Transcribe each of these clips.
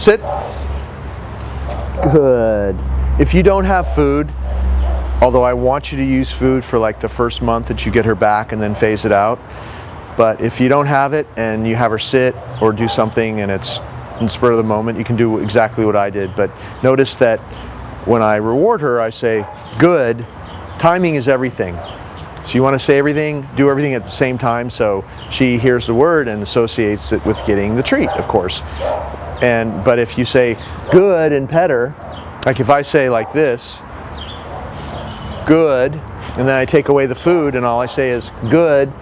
Sit. Good. If you don't have food, although I want you to use food for like the first month that you get her back and then phase it out, but if you don't have it and you have her sit or do something and it's in spur of the moment, you can do exactly what I did. But notice that when I reward her, I say, good. Timing is everything. So you want to say everything, do everything at the same time so she hears the word and associates it with getting the treat, of course. But if you say good and pet her, like if I say like this, good, and then I take away the food and all I say is good,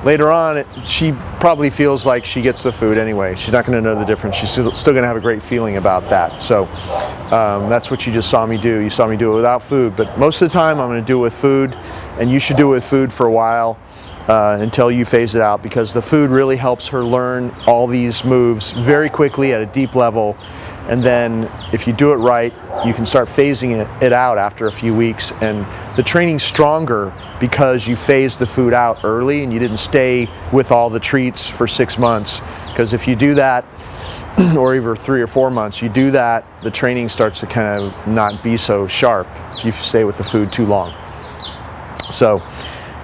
later on she probably feels like she gets the food anyway. She's not going to know the difference. She's still going to have a great feeling about that. So that's what you just saw me do. You saw me do it without food, but most of the time I'm going to do it with food, and you should do it with food for a while until you phase it out, because the food really helps her learn all these moves very quickly at a deep level. And then if you do it right, you can start phasing it out after a few weeks, and the training's stronger because you phased the food out early and you didn't stay with all the treats for 6 months. Because if you do that, or even 3 or 4 months, you do that, the training starts to kind of not be so sharp if you stay with the food too long. So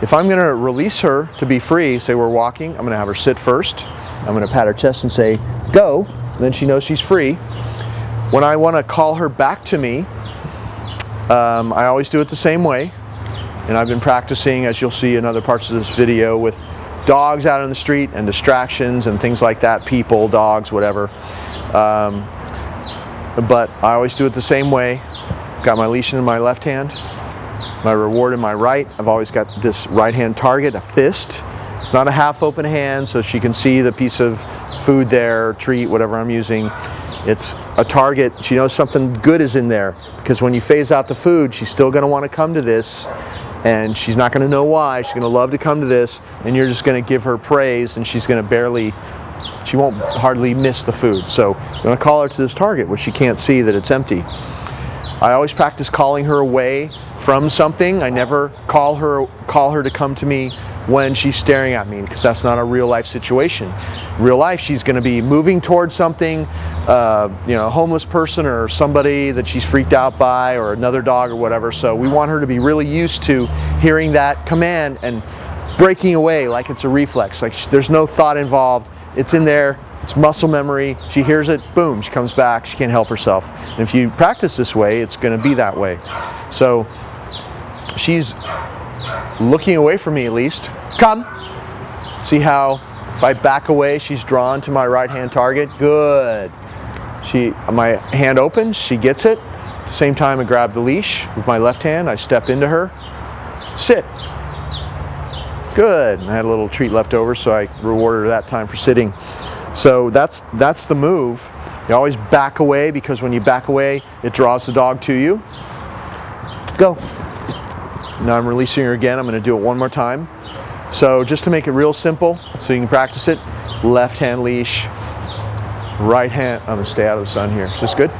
if I'm going to release her to be free, say we're walking, I'm going to have her sit first. I'm going to pat her chest and say, go. And then she knows she's free. When I want to call her back to me, I always do it the same way. And I've been practicing, as you'll see in other parts of this video, with dogs out in the street and distractions and things like that, people, dogs, whatever. But I always do it the same way. Got my leash in my left hand, my reward in my right. I've always got this right hand target, a fist. It's not a half open hand, so she can see the piece of food there, treat, whatever I'm using. It's a target. She knows something good is in there, because when you phase out the food, she's still going to want to come to this, and she's not going to know why. She's going to love to come to this, and you're just going to give her praise, and she's going to she won't hardly miss the food. So I'm going to call her to this target where she can't see that it's empty. I always practice calling her away from something. I never call her to come to me when she's staring at me, because that's not a real life situation. In real life, she's going to be moving towards something, a homeless person or somebody that she's freaked out by, or another dog or whatever. So we want her to be really used to hearing that command and breaking away like it's a reflex. Like there's no thought involved. It's in there. It's muscle memory. She hears it, boom, she comes back. She can't help herself. And if you practice this way, it's going to be that way. So she's looking away from me at least. Come. See how if I back away, she's drawn to my right hand target? Good. My hand opens, she gets it. At the same time, I grab the leash with my left hand. I step into her. Sit. Good. I had a little treat left over, so I rewarded her that time for sitting. So that's the move. You always back away, because when you back away, it draws the dog to you. Go. Now I'm releasing her again. I'm going to do it one more time. So just to make it real simple, so you can practice it, left hand leash, right hand, I'm going to stay out of the sun here. Is this good?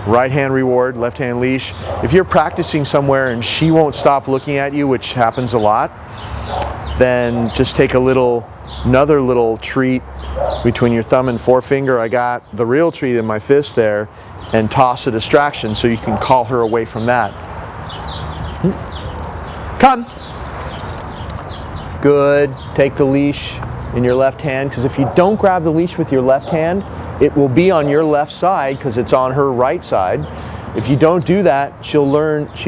Right hand reward, left hand leash. If you're practicing somewhere and she won't stop looking at you, which happens a lot, then just take another little treat between your thumb and forefinger. I got the real treat in my fist there, and toss a distraction so you can call her away from that. Come. Good. Take the leash in your left hand, because if you don't grab the leash with your left hand, it will be on your left side because it's on her right side. If you don't do that, she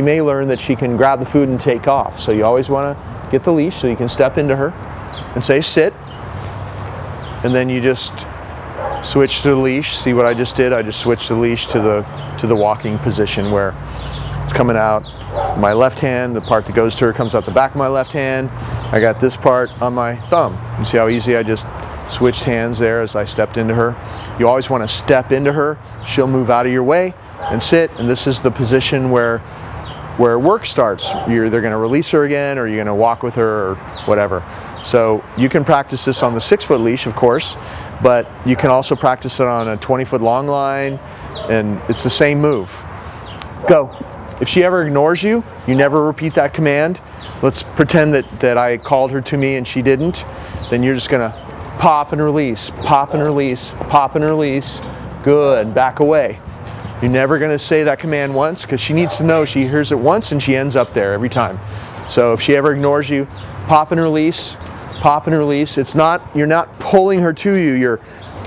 may learn that she can grab the food and take off. So you always want to get the leash so you can step into her and say sit. And then you just switch to the leash. See what I just did? I just switched the leash to the walking position where it's coming out. My left hand, the part that goes to her, comes out the back of my left hand. I got this part on my thumb. You see how easy I just switched hands there as I stepped into her? You always want to step into her. She'll move out of your way and sit, and this is the position where work starts. You're either going to release her again, or you're going to walk with her, or whatever. So you can practice this on the 6-foot leash, of course, but you can also practice it on a 20-foot long line, and it's the same move. Go. If she ever ignores you, you never repeat that command. Let's pretend that I called her to me and she didn't. Then you're just going to pop and release, pop and release, pop and release. Good, back away. You're never gonna say that command once because she needs to know she hears it once and she ends up there every time. So if she ever ignores you, pop and release, pop and release. It's not, you're not pulling her to you, you're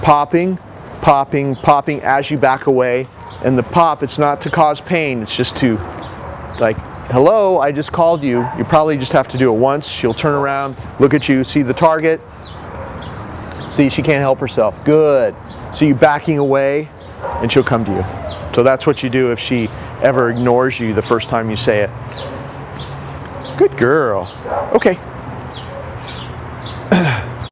popping, popping, popping as you back away. And the pop, it's not to cause pain, it's just to, like, hello, I just called you. You probably just have to do it once. She'll turn around, look at you, see the target. See, she can't help herself. Good. So you backing away and she'll come to you. So that's what you do if she ever ignores you the first time you say it. Good girl. Okay.